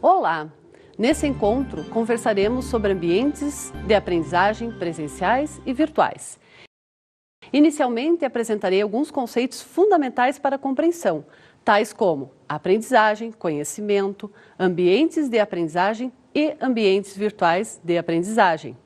Olá! Nesse encontro, conversaremos sobre ambientes de aprendizagem presenciais e virtuais. Inicialmente, apresentarei alguns conceitos fundamentais para a compreensão, tais como aprendizagem, conhecimento, ambientes de aprendizagem e ambientes virtuais de aprendizagem.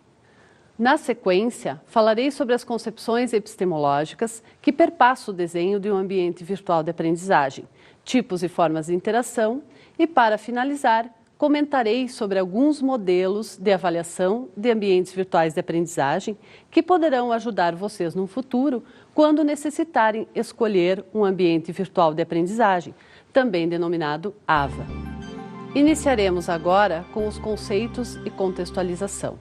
Na sequência, falarei sobre as concepções epistemológicas que perpassam o desenho de um ambiente virtual de aprendizagem, tipos e formas de interação e, para finalizar, comentarei sobre alguns modelos de avaliação de ambientes virtuais de aprendizagem que poderão ajudar vocês no futuro quando necessitarem escolher um ambiente virtual de aprendizagem, também denominado AVA. Iniciaremos agora com os conceitos e contextualização.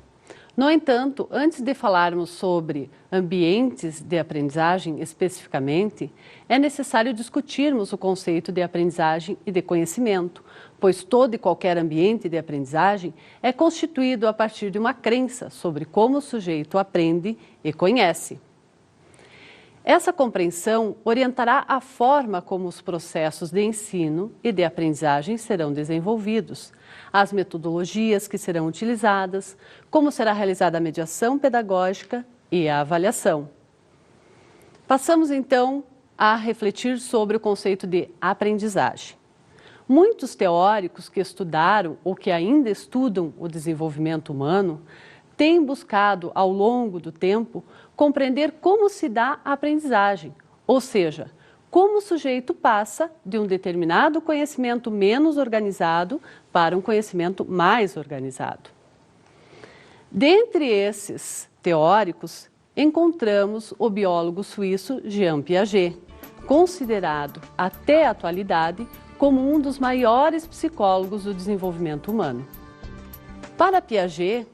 No entanto, antes de falarmos sobre ambientes de aprendizagem especificamente, é necessário discutirmos o conceito de aprendizagem e de conhecimento, pois todo e qualquer ambiente de aprendizagem é constituído a partir de uma crença sobre como o sujeito aprende e conhece. Essa compreensão orientará a forma como os processos de ensino e de aprendizagem serão desenvolvidos, as metodologias que serão utilizadas, como será realizada a mediação pedagógica e a avaliação. Passamos então a refletir sobre o conceito de aprendizagem. Muitos teóricos que estudaram ou que ainda estudam o desenvolvimento humano têm buscado, ao longo do tempo, compreender como se dá a aprendizagem, ou seja, como o sujeito passa de um determinado conhecimento menos organizado para um conhecimento mais organizado. Dentre esses teóricos, encontramos o biólogo suíço Jean Piaget, considerado até a atualidade como um dos maiores psicólogos do desenvolvimento humano. Para Piaget,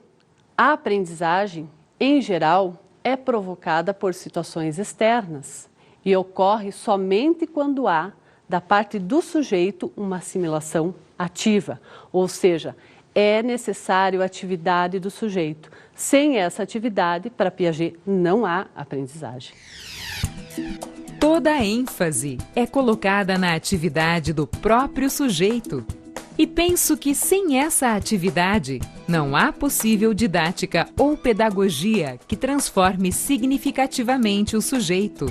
a aprendizagem, em geral, é provocada por situações externas e ocorre somente quando há, da parte do sujeito, uma assimilação ativa, ou seja, é necessário a atividade do sujeito. Sem essa atividade, para Piaget, não há aprendizagem. Toda a ênfase é colocada na atividade do próprio sujeito. E penso que sem essa atividade, não há possível didática ou pedagogia que transforme significativamente o sujeito.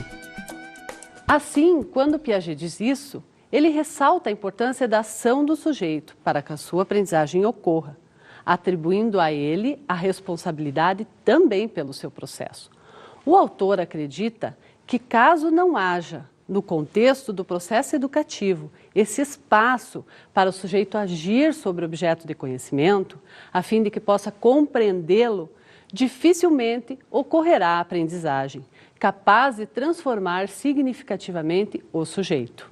Assim, quando Piaget diz isso, ele ressalta a importância da ação do sujeito para que a sua aprendizagem ocorra, atribuindo a ele a responsabilidade também pelo seu processo. O autor acredita que caso não haja, no contexto do processo educativo, esse espaço para o sujeito agir sobre o objeto de conhecimento, a fim de que possa compreendê-lo, dificilmente ocorrerá a aprendizagem, capaz de transformar significativamente o sujeito.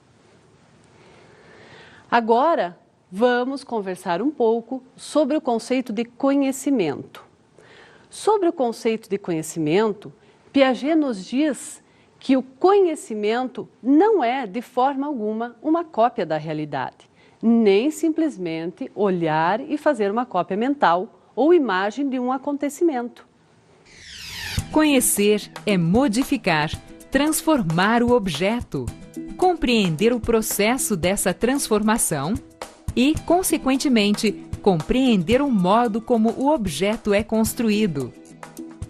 Agora, vamos conversar um pouco sobre o conceito de conhecimento. Sobre o conceito de conhecimento, Piaget nos diz que o conhecimento não é, de forma alguma, uma cópia da realidade, nem simplesmente olhar e fazer uma cópia mental ou imagem de um acontecimento. Conhecer é modificar, transformar o objeto, compreender o processo dessa transformação e, consequentemente, compreender o modo como o objeto é construído.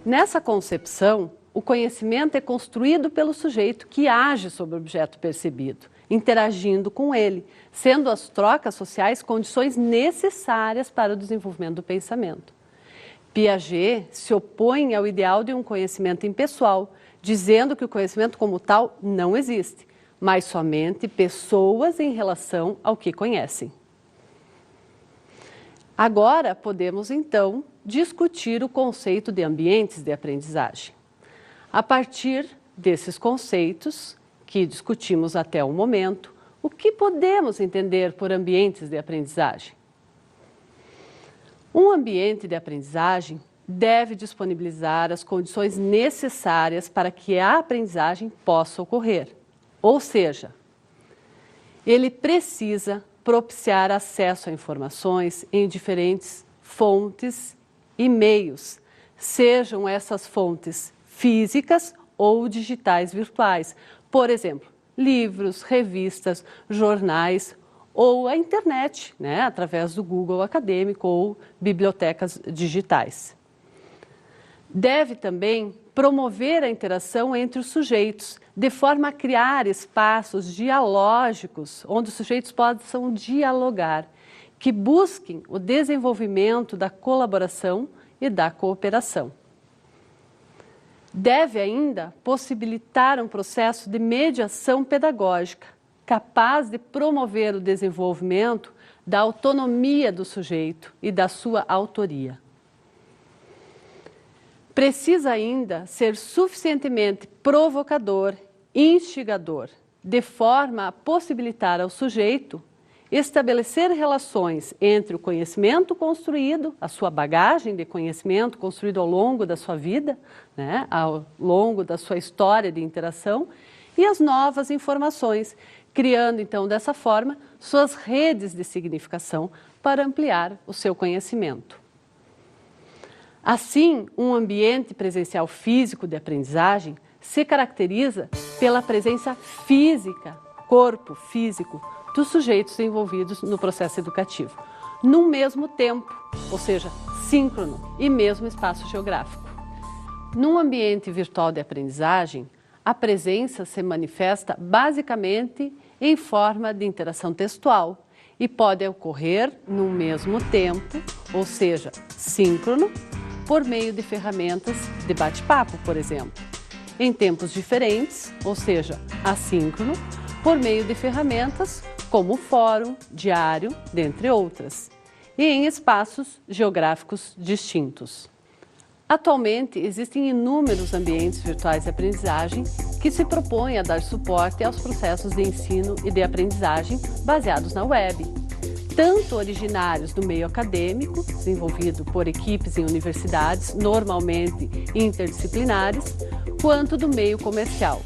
Nessa concepção, o conhecimento é construído pelo sujeito que age sobre o objeto percebido, interagindo com ele, sendo as trocas sociais condições necessárias para o desenvolvimento do pensamento. Piaget se opõe ao ideal de um conhecimento impessoal, dizendo que o conhecimento como tal não existe, mas somente pessoas em relação ao que conhecem. Agora podemos, então, discutir o conceito de ambientes de aprendizagem. A partir desses conceitos que discutimos até o momento, o que podemos entender por ambientes de aprendizagem? Um ambiente de aprendizagem deve disponibilizar as condições necessárias para que a aprendizagem possa ocorrer. Ou seja, ele precisa propiciar acesso a informações em diferentes fontes e meios, sejam essas fontes físicas ou digitais virtuais. Por exemplo, livros, revistas, jornais ou a internet, né, através do Google acadêmico ou bibliotecas digitais. Deve também promover a interação entre os sujeitos, de forma a criar espaços dialógicos, onde os sujeitos possam dialogar, que busquem o desenvolvimento da colaboração e da cooperação. Deve ainda possibilitar um processo de mediação pedagógica, capaz de promover o desenvolvimento da autonomia do sujeito e da sua autoria. Precisa ainda ser suficientemente provocador, instigador, de forma a possibilitar ao sujeito estabelecer relações entre o conhecimento construído, a sua bagagem de conhecimento construído ao longo da sua vida, né, ao longo da sua história de interação, e as novas informações, criando então dessa forma suas redes de significação para ampliar o seu conhecimento. Assim, um ambiente presencial físico de aprendizagem se caracteriza pela presença física, corpo físico, dos sujeitos envolvidos no processo educativo, num mesmo tempo, ou seja, síncrono e mesmo espaço geográfico. Num ambiente virtual de aprendizagem, a presença se manifesta basicamente em forma de interação textual e pode ocorrer no mesmo tempo, ou seja, síncrono, por meio de ferramentas de bate-papo, por exemplo. Em tempos diferentes, ou seja, assíncrono, por meio de ferramentas como o fórum, diário, dentre outras, e em espaços geográficos distintos. Atualmente, existem inúmeros ambientes virtuais de aprendizagem que se propõem a dar suporte aos processos de ensino e de aprendizagem baseados na web, tanto originários do meio acadêmico, desenvolvido por equipes em universidades, normalmente interdisciplinares, quanto do meio comercial.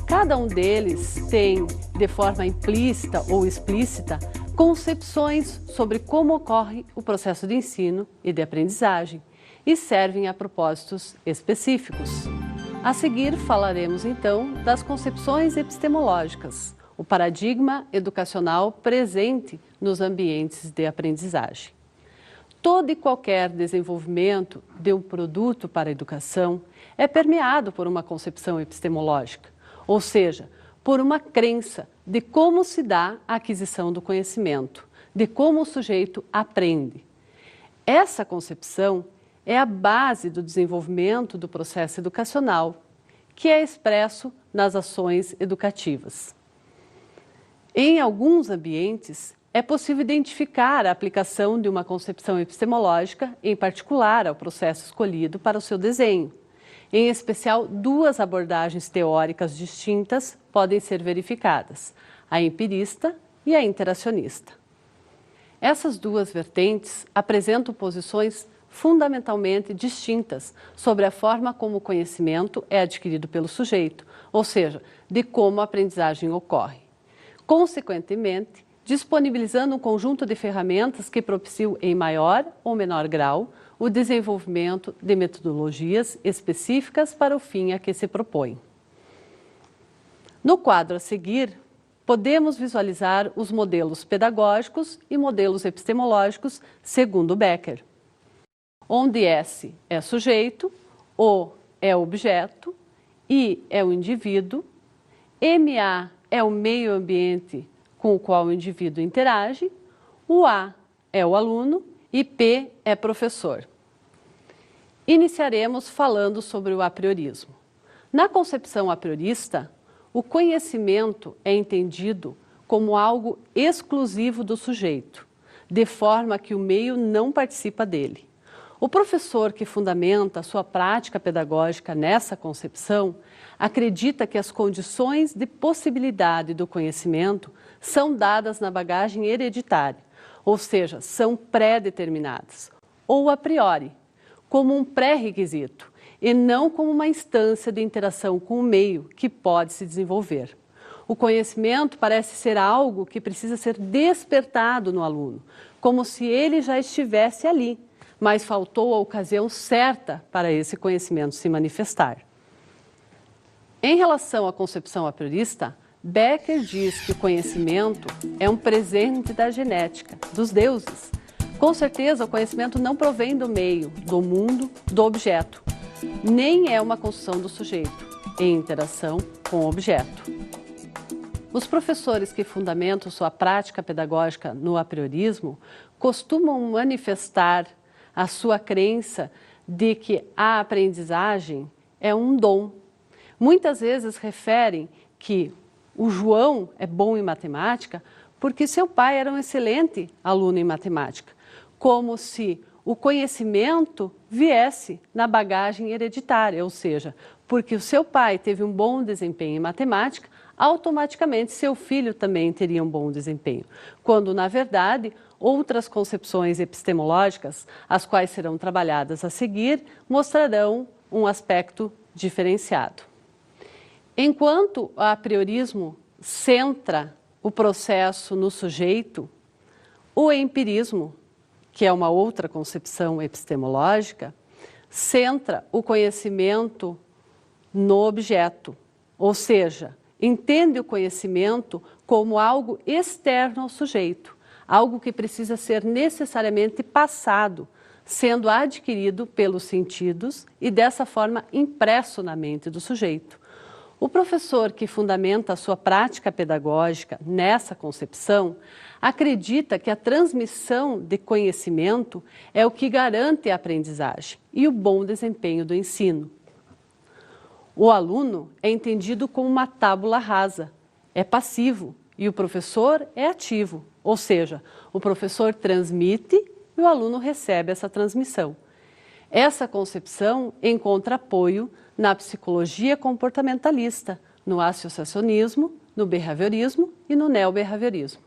Cada um deles tem, de forma implícita ou explícita, concepções sobre como ocorre o processo de ensino e de aprendizagem e servem a propósitos específicos. A seguir, falaremos então das concepções epistemológicas, o paradigma educacional presente nos ambientes de aprendizagem. Todo e qualquer desenvolvimento de um produto para a educação é permeado por uma concepção epistemológica, ou seja, por uma crença de como se dá a aquisição do conhecimento, de como o sujeito aprende. Essa concepção é a base do desenvolvimento do processo educacional, que é expresso nas ações educativas. Em alguns ambientes, é possível identificar a aplicação de uma concepção epistemológica, em particular ao processo escolhido para o seu desenho. Em especial, duas abordagens teóricas distintas podem ser verificadas, a empirista e a interacionista. Essas duas vertentes apresentam posições fundamentalmente distintas sobre a forma como o conhecimento é adquirido pelo sujeito, ou seja, de como a aprendizagem ocorre. Consequentemente, disponibilizando um conjunto de ferramentas que propiciam em maior ou menor grau o desenvolvimento de metodologias específicas para o fim a que se propõe. No quadro a seguir, podemos visualizar os modelos pedagógicos e modelos epistemológicos segundo Becker, onde S é sujeito, O é objeto, I é o indivíduo, MA é o meio ambiente com o qual o indivíduo interage, o A é o aluno e P é professor. Iniciaremos falando sobre o apriorismo. Na concepção apriorista, o conhecimento é entendido como algo exclusivo do sujeito, de forma que o meio não participa dele. O professor que fundamenta a sua prática pedagógica nessa concepção acredita que as condições de possibilidade do conhecimento são dadas na bagagem hereditária, ou seja, são pré-determinadas, ou a priori, como um pré-requisito, e não como uma instância de interação com o meio que pode se desenvolver. O conhecimento parece ser algo que precisa ser despertado no aluno, como se ele já estivesse ali, mas faltou a ocasião certa para esse conhecimento se manifestar. Em relação à concepção apriorista, Becker diz que o conhecimento é um presente da genética, dos deuses. Com certeza, o conhecimento não provém do meio, do mundo, do objeto, nem é uma construção do sujeito, em interação com o objeto. Os professores que fundamentam sua prática pedagógica no apriorismo costumam manifestar a sua crença de que a aprendizagem é um dom. Muitas vezes referem que o João é bom em matemática porque seu pai era um excelente aluno em matemática, como se o conhecimento viesse na bagagem hereditária, ou seja, porque o seu pai teve um bom desempenho em matemática, automaticamente seu filho também teria um bom desempenho, quando, na verdade, outras concepções epistemológicas, as quais serão trabalhadas a seguir, mostrarão um aspecto diferenciado. Enquanto o apriorismo centra o processo no sujeito, o empirismo, que é uma outra concepção epistemológica, centra o conhecimento no objeto, ou seja, entende o conhecimento como algo externo ao sujeito, algo que precisa ser necessariamente passado, sendo adquirido pelos sentidos e dessa forma impresso na mente do sujeito. O professor que fundamenta a sua prática pedagógica nessa concepção acredita que a transmissão de conhecimento é o que garante a aprendizagem e o bom desempenho do ensino. O aluno é entendido como uma tábula rasa, é passivo e o professor é ativo, ou seja, o professor transmite e o aluno recebe essa transmissão. Essa concepção encontra apoio na psicologia comportamentalista, no associacionismo, no behaviorismo e no neobehaviorismo.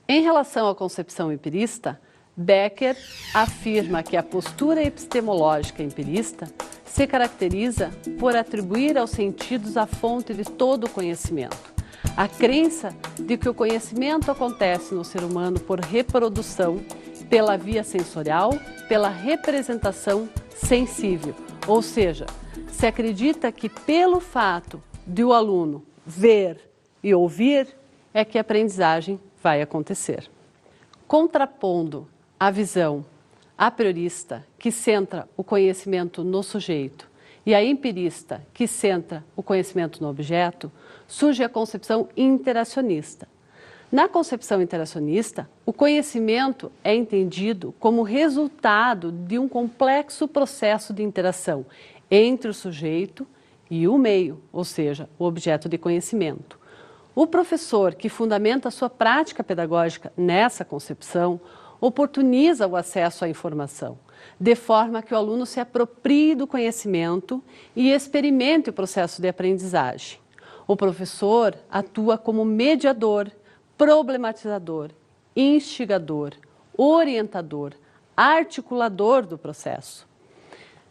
Em relação à concepção empirista, Becker afirma que a postura epistemológica empirista se caracteriza por atribuir aos sentidos a fonte de todo o conhecimento. A crença de que o conhecimento acontece no ser humano por reprodução, pela via sensorial, pela representação sensível, ou seja, se acredita que pelo fato de o aluno ver e ouvir é que a aprendizagem vai acontecer. Contrapondo a visão apriorista, que centra o conhecimento no sujeito, e a empirista, que centra o conhecimento no objeto, surge a concepção interacionista. Na concepção interacionista, o conhecimento é entendido como resultado de um complexo processo de interação entre o sujeito e o meio, ou seja, o objeto de conhecimento. O professor que fundamenta a sua prática pedagógica nessa concepção oportuniza o acesso à informação, de forma que o aluno se aproprie do conhecimento e experimente o processo de aprendizagem. O professor atua como mediador, problematizador, instigador, orientador, articulador do processo.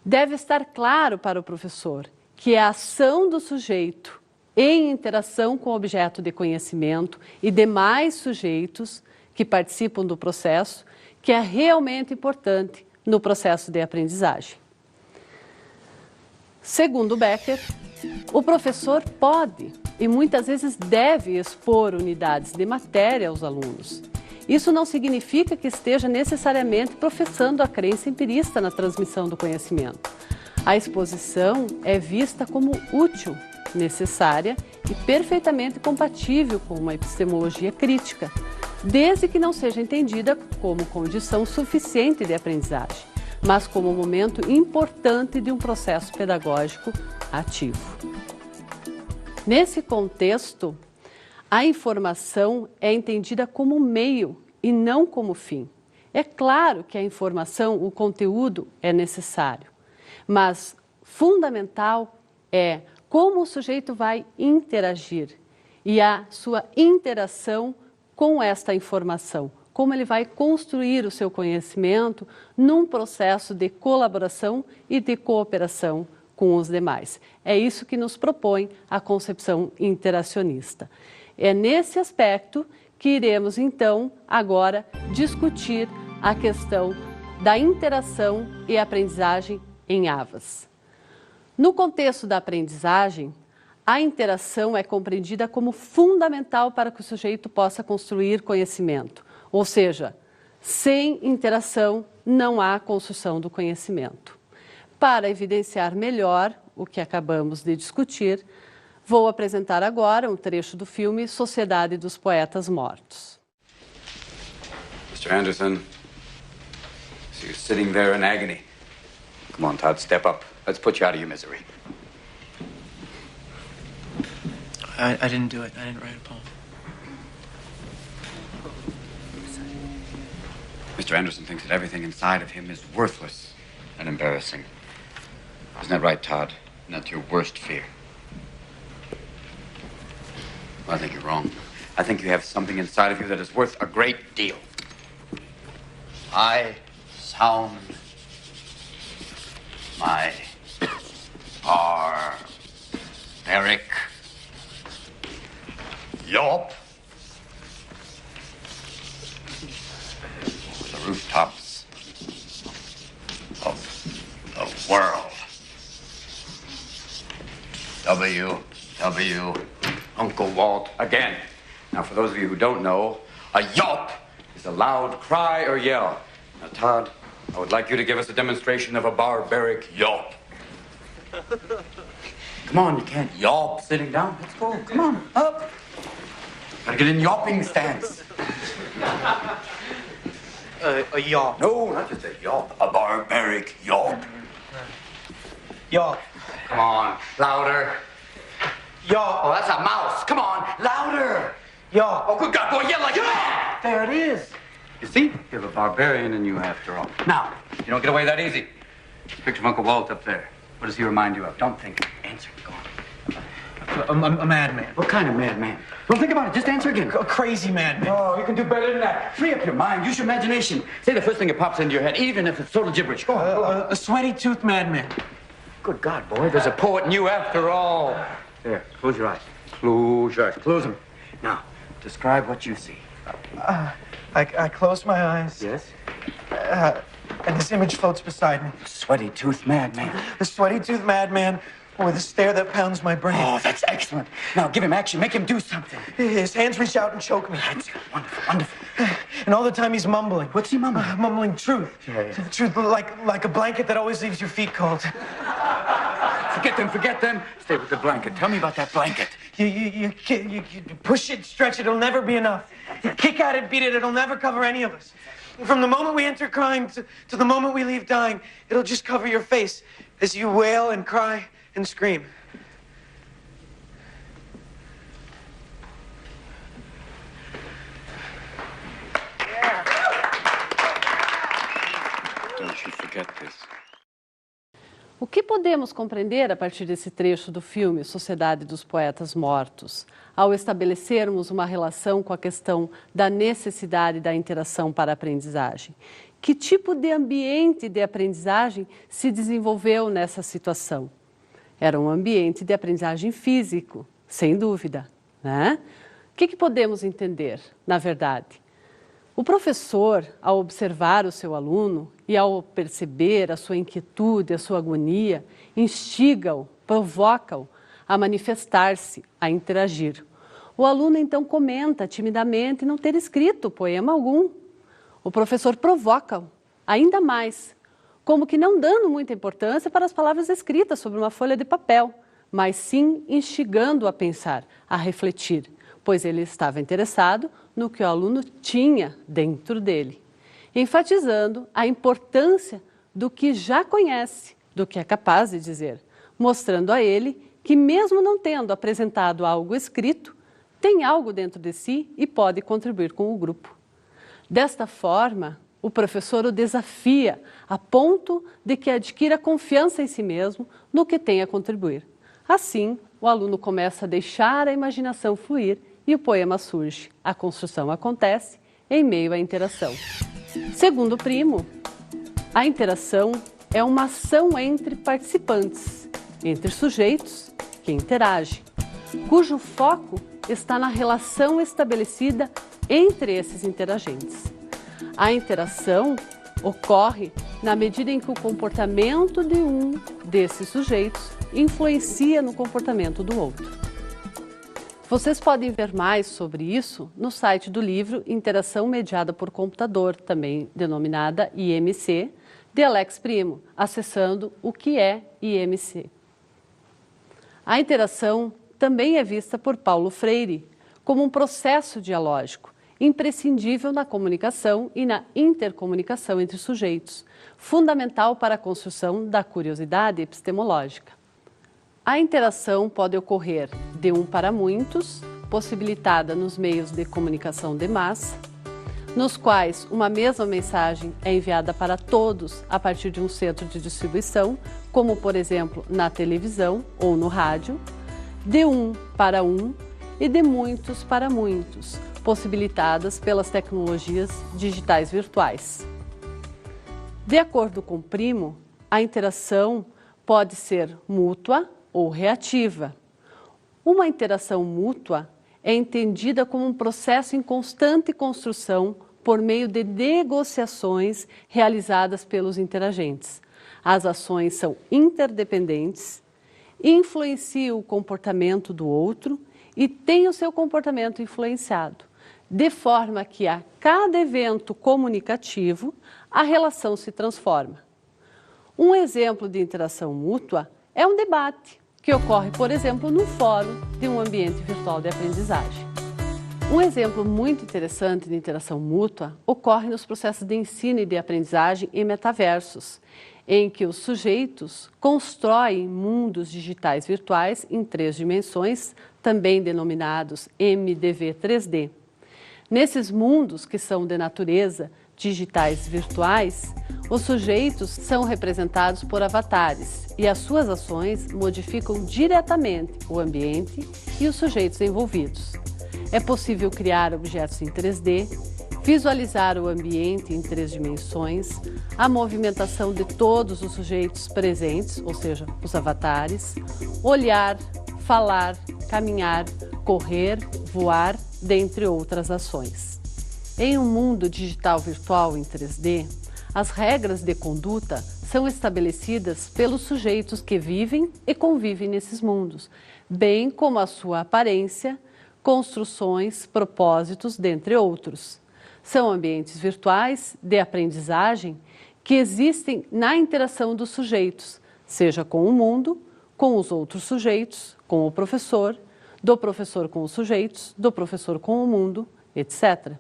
Deve estar claro para o professor que é a ação do sujeito em interação com o objeto de conhecimento e demais sujeitos que participam do processo, que é realmente importante no processo de aprendizagem. Segundo Becker, o professor pode e muitas vezes deve expor unidades de matéria aos alunos. Isso não significa que esteja necessariamente professando a crença empirista na transmissão do conhecimento. A exposição é vista como útil, necessária e perfeitamente compatível com uma epistemologia crítica, desde que não seja entendida como condição suficiente de aprendizagem, mas como um momento importante de um processo pedagógico ativo. Nesse contexto, a informação é entendida como meio e não como fim. É claro que a informação, o conteúdo é necessário, mas fundamental é como o sujeito vai interagir e a sua interação com esta informação, como ele vai construir o seu conhecimento num processo de colaboração e de cooperação com os demais. É isso que nos propõe a concepção interacionista. É nesse aspecto que iremos, então, agora discutir a questão da interação e aprendizagem em AVAs. No contexto da aprendizagem, A interação é compreendida como fundamental para que o sujeito possa construir conhecimento. Ou seja, sem interação não há construção do conhecimento. Para evidenciar melhor o que acabamos de discutir, vou apresentar agora um trecho do filme Sociedade dos Poetas Mortos. Mr. Anderson, so you're sitting there in agony. Come on, Todd, step up. Let's put you out of your misery. I didn't do it. I didn't write a poem. Mr. Anderson thinks that everything inside of him is worthless and embarrassing. Isn't that right, Todd? Isn't that your worst fear? Well, I think you're wrong. I think you have something inside of you that is worth a great deal. I sound my barbaric yelp. The rooftops of the world. W. Uncle Walt again. Now, for those of you who don't know, a yelp is a loud cry or yell. Now, Todd, I would like you to give us a demonstration of a barbaric yelp. Come on, you can't yelp sitting down. Let's go. Come on, up. Gotta get in yelping stance. A yelp. No, not just a yelp. A barbaric yelp. Yelp. Come on, louder. Yelp. Oh, that's a mouse. Come on, louder. Yelp. Oh, good God, boy, yell like that. There it is. You see? You have a barbarian in you after all. Now, you don't get away that easy. Picture of Uncle Walt up there. What does he remind you of? Don't think. Answer. Go on. A madman. What kind of madman? Don't think about it. Just answer again. A crazy madman. Oh, you can do better than that. Free up your mind. Use your imagination. Say the first thing that pops into your head, even if it's total gibberish. Go on. Go on. A sweaty-toothed madman. Good God, boy. There's a poet in you after all. There. Close your eyes. Close your eyes. Close them. Now, describe what you see. I close my eyes. Yes? And this image floats beside me. Sweaty-toothed madman. The sweaty-toothed madman with a stare that pounds my brain. Oh, that's excellent. Now, give him action. Make him do something. His hands reach out and choke me. That's wonderful, wonderful. And all the time he's mumbling. What's he mumbling? Mumbling truth. Yeah. Truth like a blanket that always leaves your feet cold. Forget them. Stay with the blanket. Tell me about that blanket. You push it, stretch it, it'll never be enough. You kick at it, beat it, it'll never cover any of us. From the moment we enter crying to the moment we leave dying, it'll just cover your face as you wail and cry and scream. Don't you forget this. O que podemos compreender a partir desse trecho do filme Sociedade dos Poetas Mortos, ao estabelecermos uma relação com a questão da necessidade da interação para a aprendizagem? Que tipo de ambiente de aprendizagem se desenvolveu nessa situação? Era um ambiente de aprendizagem físico, sem dúvida, né? O que podemos entender, na verdade? O professor, ao observar o seu aluno e ao perceber a sua inquietude, a sua agonia, instiga-o, provoca-o a manifestar-se, a interagir. O aluno então comenta timidamente não ter escrito poema algum. O professor provoca-o ainda mais, como que não dando muita importância para as palavras escritas sobre uma folha de papel, mas sim instigando-o a pensar, a refletir, pois ele estava interessado no que o aluno tinha dentro dele, enfatizando a importância do que já conhece, do que é capaz de dizer, mostrando a ele que mesmo não tendo apresentado algo escrito, tem algo dentro de si e pode contribuir com o grupo. Desta forma, o professor o desafia a ponto de que adquira confiança em si mesmo no que tem a contribuir. Assim, o aluno começa a deixar a imaginação fluir e o poema surge. A construção acontece em meio à interação. Segundo o Primo, a interação é uma ação entre participantes, entre sujeitos que interagem, cujo foco está na relação estabelecida entre esses interagentes. A interação ocorre na medida em que o comportamento de um desses sujeitos influencia no comportamento do outro. Vocês podem ver mais sobre isso no site do livro Interação Mediada por Computador, também denominada IMC, de Alex Primo, acessando o que é IMC. A interação também é vista por Paulo Freire como um processo dialógico, imprescindível na comunicação e na intercomunicação entre sujeitos, fundamental para a construção da curiosidade epistemológica. A interação pode ocorrer de um para muitos, possibilitada nos meios de comunicação de massa, nos quais uma mesma mensagem é enviada para todos a partir de um centro de distribuição, como, por exemplo, na televisão ou no rádio, de um para um e de muitos para muitos, possibilitadas pelas tecnologias digitais virtuais. De acordo com Primo, a interação pode ser mútua ou reativa. Uma interação mútua é entendida como um processo em constante construção por meio de negociações realizadas pelos interagentes. As ações são interdependentes, influenciam o comportamento do outro e têm o seu comportamento influenciado, de forma que a cada evento comunicativo a relação se transforma. Um exemplo de interação mútua é um debate, que ocorre, por exemplo, no fórum de um ambiente virtual de aprendizagem. Um exemplo muito interessante de interação mútua ocorre nos processos de ensino e de aprendizagem em metaversos, em que os sujeitos constroem mundos digitais virtuais em 3 dimensões, também denominados MDV 3D. Nesses mundos, que são de natureza digitais virtuais, os sujeitos são representados por avatares e as suas ações modificam diretamente o ambiente e os sujeitos envolvidos. É possível criar objetos em 3D, visualizar o ambiente em 3 dimensões, a movimentação de todos os sujeitos presentes, ou seja, os avatares, olhar, falar, caminhar, correr, voar, dentre outras ações. Em um mundo digital virtual em 3D, as regras de conduta são estabelecidas pelos sujeitos que vivem e convivem nesses mundos, bem como a sua aparência, construções, propósitos, dentre outros. São ambientes virtuais de aprendizagem que existem na interação dos sujeitos, seja com o mundo, com os outros sujeitos, com o professor, do professor com os sujeitos, do professor com o mundo, etc.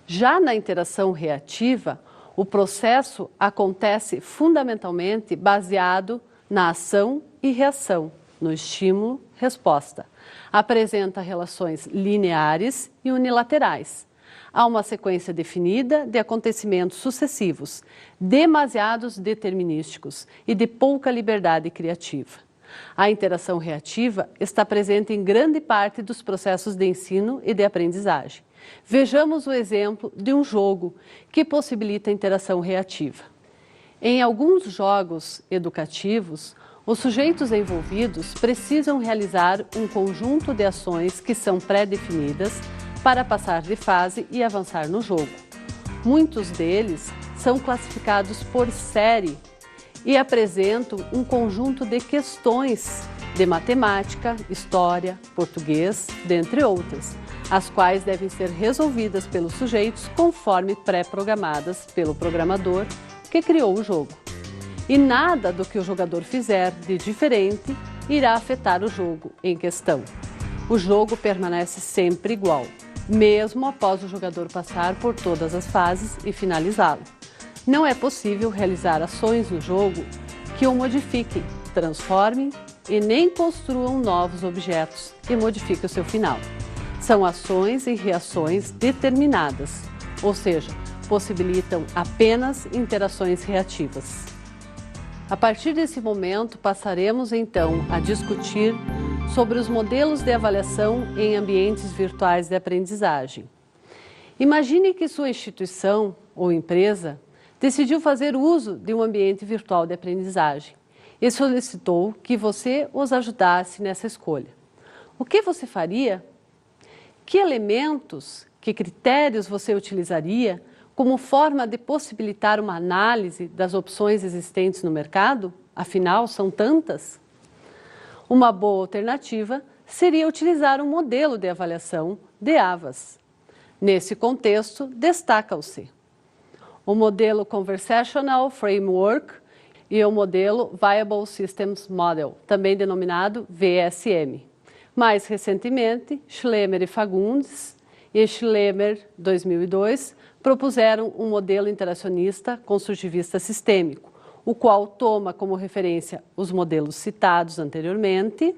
Já na interação reativa, o processo acontece fundamentalmente baseado na ação e reação, no estímulo-resposta. Apresenta relações lineares e unilaterais. Há uma sequência definida de acontecimentos sucessivos, demasiados determinísticos e de pouca liberdade criativa. A interação reativa está presente em grande parte dos processos de ensino e de aprendizagem. Vejamos o exemplo de um jogo que possibilita a interação reativa. Em alguns jogos educativos, os sujeitos envolvidos precisam realizar um conjunto de ações que são pré-definidas para passar de fase e avançar no jogo. Muitos deles são classificados por série e apresentam um conjunto de questões de matemática, história, português, dentre outras, as quais devem ser resolvidas pelos sujeitos conforme pré-programadas pelo programador que criou o jogo. E nada do que o jogador fizer de diferente irá afetar o jogo em questão. O jogo permanece sempre igual, mesmo após o jogador passar por todas as fases e finalizá-lo. Não é possível realizar ações no jogo que o modifiquem, transformem e nem construam novos objetos e modifiquem o seu final. São ações e reações determinadas, ou seja, possibilitam apenas interações reativas. A partir desse momento, passaremos então a discutir sobre os modelos de avaliação em ambientes virtuais de aprendizagem. Imagine que sua instituição ou empresa decidiu fazer uso de um ambiente virtual de aprendizagem e solicitou que você os ajudasse nessa escolha. O que você faria? Que elementos, que critérios você utilizaria como forma de possibilitar uma análise das opções existentes no mercado? Afinal, são tantas. Uma boa alternativa seria utilizar um modelo de avaliação de AVAS. Nesse contexto, destacam-se o modelo Conversational Framework e o modelo Viable Systems Model, também denominado VSM. Mais recentemente, Schlemmer e Fagundes e Schlemmer, 2002, propuseram um modelo interacionista construtivista sistêmico, o qual toma como referência os modelos citados anteriormente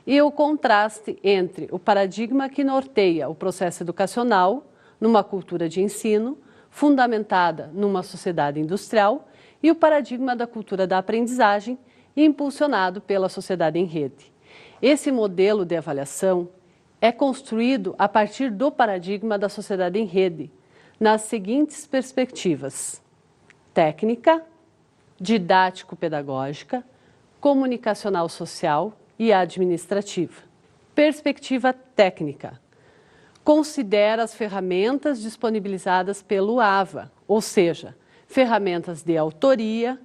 e o contraste entre o paradigma que norteia o processo educacional numa cultura de ensino fundamentada numa sociedade industrial e o paradigma da cultura da aprendizagem impulsionado pela sociedade em rede. Esse modelo de avaliação é construído a partir do paradigma da sociedade em rede, nas seguintes perspectivas: técnica, didático-pedagógica, comunicacional-social e administrativa. Perspectiva técnica. Considera as ferramentas disponibilizadas pelo AVA, ou seja, ferramentas de autoria,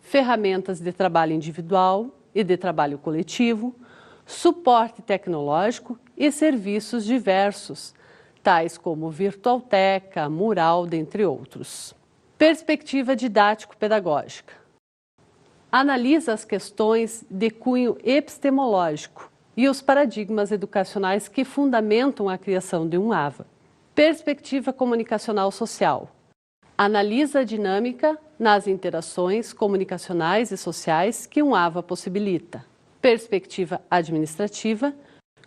ferramentas de trabalho individual e de trabalho coletivo, suporte tecnológico e serviços diversos, tais como Virtualteca, Mural, dentre outros. Perspectiva didático-pedagógica. Analisa as questões de cunho epistemológico e os paradigmas educacionais que fundamentam a criação de um AVA. Perspectiva comunicacional social. Analisa a dinâmica nas interações comunicacionais e sociais que um AVA possibilita. Perspectiva administrativa.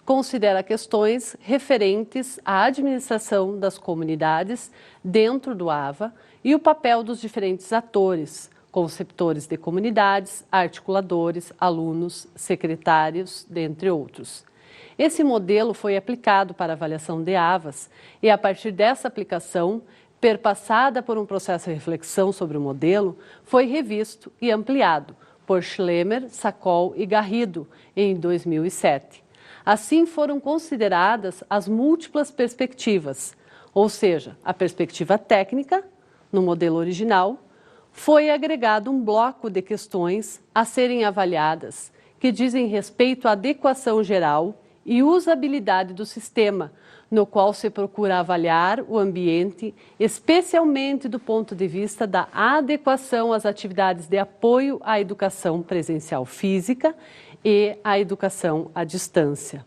Considera questões referentes à administração das comunidades dentro do AVA e o papel dos diferentes atores, conceptores de comunidades, articuladores, alunos, secretários, dentre outros. Esse modelo foi aplicado para avaliação de AVAs e, a partir dessa aplicação, perpassada por um processo de reflexão sobre o modelo, foi revisto e ampliado por Schlemmer, Sacol e Garrido em 2007. Assim foram consideradas as múltiplas perspectivas, ou seja, a perspectiva técnica, no modelo original, foi agregado um bloco de questões a serem avaliadas, que dizem respeito à adequação geral e usabilidade do sistema, no qual se procura avaliar o ambiente, especialmente do ponto de vista da adequação às atividades de apoio à educação presencial física e à educação à distância.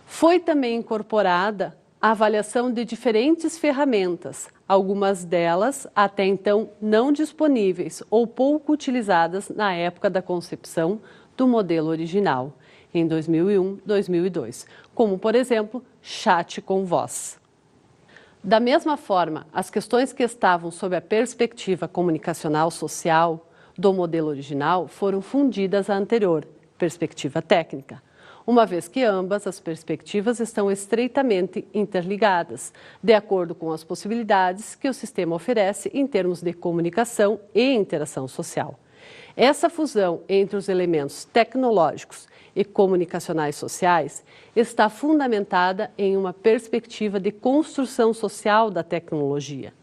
Foi também incorporada a avaliação de diferentes ferramentas, algumas delas até então não disponíveis ou pouco utilizadas na época da concepção do modelo original, em 2001, 2002, como, por exemplo, chat com voz. Da mesma forma, as questões que estavam sob a perspectiva comunicacional social do modelo original foram fundidas à anterior, perspectiva técnica, uma vez que ambas as perspectivas estão estreitamente interligadas, de acordo com as possibilidades que o sistema oferece em termos de comunicação e interação social. Essa fusão entre os elementos tecnológicos e comunicacionais sociais está fundamentada em uma perspectiva de construção social da tecnologia.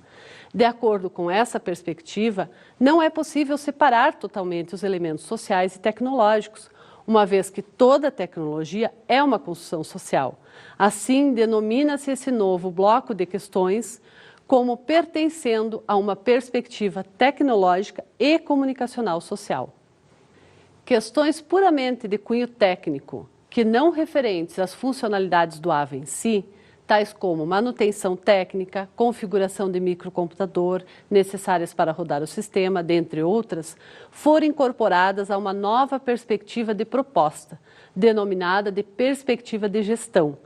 De acordo com essa perspectiva, não é possível separar totalmente os elementos sociais e tecnológicos, uma vez que toda tecnologia é uma construção social. Assim, denomina-se esse novo bloco de questões como pertencendo a uma perspectiva tecnológica e comunicacional social. Questões puramente de cunho técnico, que não referentes às funcionalidades do AVA em si, tais como manutenção técnica, configuração de microcomputador necessárias para rodar o sistema, dentre outras, foram incorporadas a uma nova perspectiva de proposta, denominada de perspectiva de gestão,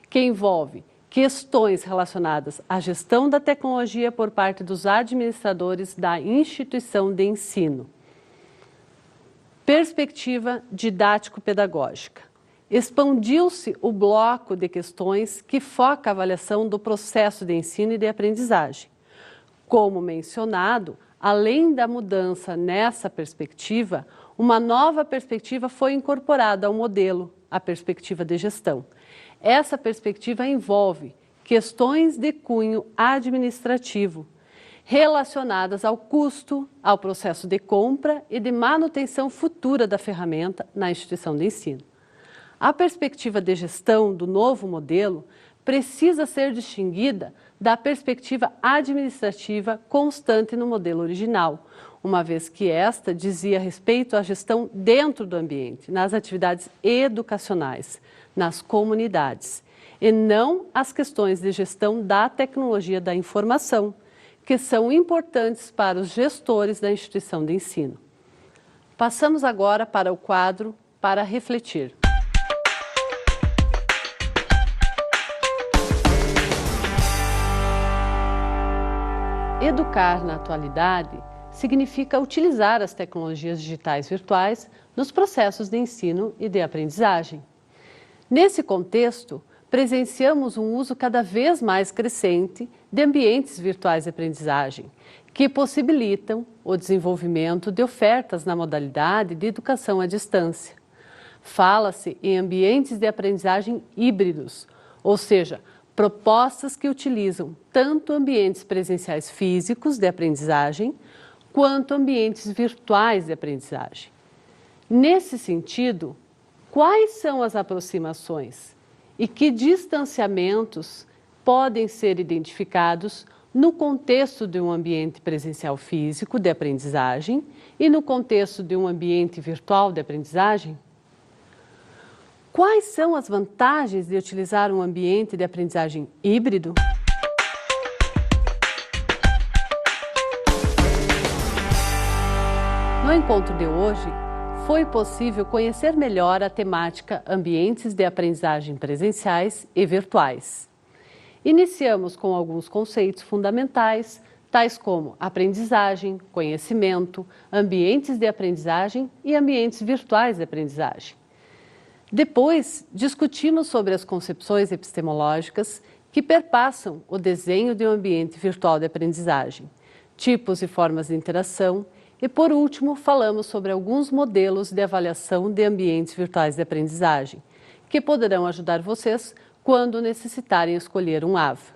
que envolve questões relacionadas à gestão da tecnologia por parte dos administradores da instituição de ensino. Perspectiva didático-pedagógica. Expandiu-se o bloco de questões que foca a avaliação do processo de ensino e de aprendizagem. Como mencionado, além da mudança nessa perspectiva, uma nova perspectiva foi incorporada ao modelo, a perspectiva de gestão. Essa perspectiva envolve questões de cunho administrativo, relacionadas ao custo, ao processo de compra e de manutenção futura da ferramenta na instituição de ensino. A perspectiva de gestão do novo modelo precisa ser distinguida da perspectiva administrativa constante no modelo original, uma vez que esta dizia respeito à gestão dentro do ambiente, nas atividades educacionais, nas comunidades, e não as questões de gestão da tecnologia da informação, que são importantes para os gestores da instituição de ensino. Passamos agora para o quadro Para Refletir. Educar na atualidade significa utilizar as tecnologias digitais virtuais nos processos de ensino e de aprendizagem. Nesse contexto, presenciamos um uso cada vez mais crescente de ambientes virtuais de aprendizagem, que possibilitam o desenvolvimento de ofertas na modalidade de educação à distância. Fala-se em ambientes de aprendizagem híbridos, ou seja, propostas que utilizam tanto ambientes presenciais físicos de aprendizagem, quanto ambientes virtuais de aprendizagem. Nesse sentido, quais são as aproximações e que distanciamentos podem ser identificados no contexto de um ambiente presencial físico de aprendizagem e no contexto de um ambiente virtual de aprendizagem? Quais são as vantagens de utilizar um ambiente de aprendizagem híbrido? No encontro de hoje, foi possível conhecer melhor a temática Ambientes de Aprendizagem Presenciais e Virtuais. Iniciamos com alguns conceitos fundamentais, tais como aprendizagem, conhecimento, ambientes de aprendizagem e ambientes virtuais de aprendizagem. Depois, discutimos sobre as concepções epistemológicas que perpassam o desenho de um ambiente virtual de aprendizagem, tipos e formas de interação, e, por último, falamos sobre alguns modelos de avaliação de ambientes virtuais de aprendizagem, que poderão ajudar vocês quando necessitarem escolher um AVA.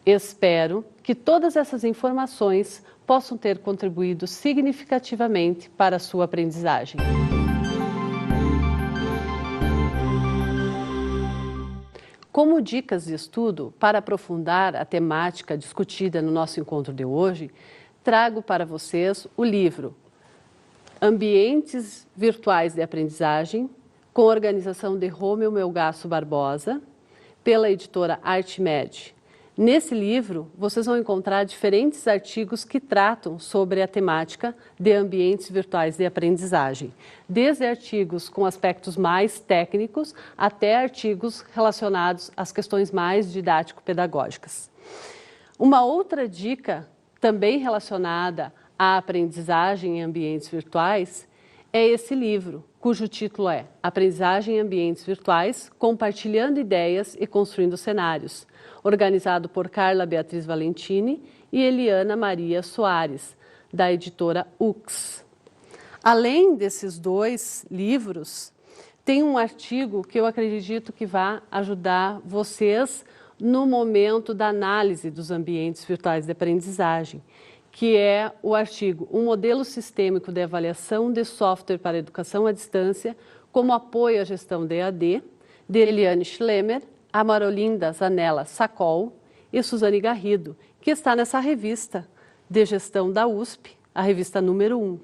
Espero que todas essas informações possam ter contribuído significativamente para a sua aprendizagem. Como dicas de estudo para aprofundar a temática discutida no nosso encontro de hoje, trago para vocês o livro Ambientes Virtuais de Aprendizagem, com organização de Rômeu Melgaço Barbosa, pela editora ArtMed. Nesse livro, vocês vão encontrar diferentes artigos que tratam sobre a temática de ambientes virtuais de aprendizagem, desde artigos com aspectos mais técnicos até artigos relacionados às questões mais didático-pedagógicas. Uma outra dica também relacionada à aprendizagem em ambientes virtuais é esse livro, cujo título é Aprendizagem em Ambientes Virtuais, Compartilhando Ideias e Construindo Cenários, organizado por Carla Beatriz Valentini e Eliana Maria Soares, da editora UX. Além desses dois livros, tem um artigo que eu acredito que vai ajudar vocês no momento da análise dos ambientes virtuais de aprendizagem, que é o artigo Um Modelo Sistêmico de Avaliação de Software para Educação à Distância como Apoio à Gestão de EAD, de Eliane Schlemmer, Amarolinda Zanella Sacol e Suzane Garrido, que está nessa revista de gestão da USP, a revista número 1.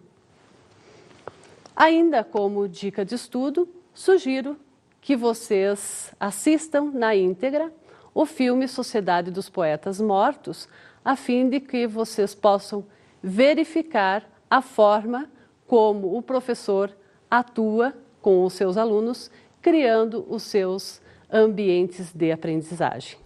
Ainda como dica de estudo, sugiro que vocês assistam na íntegra o filme Sociedade dos Poetas Mortos, a fim de que vocês possam verificar a forma como o professor atua com os seus alunos, criando os seus ambientes de aprendizagem.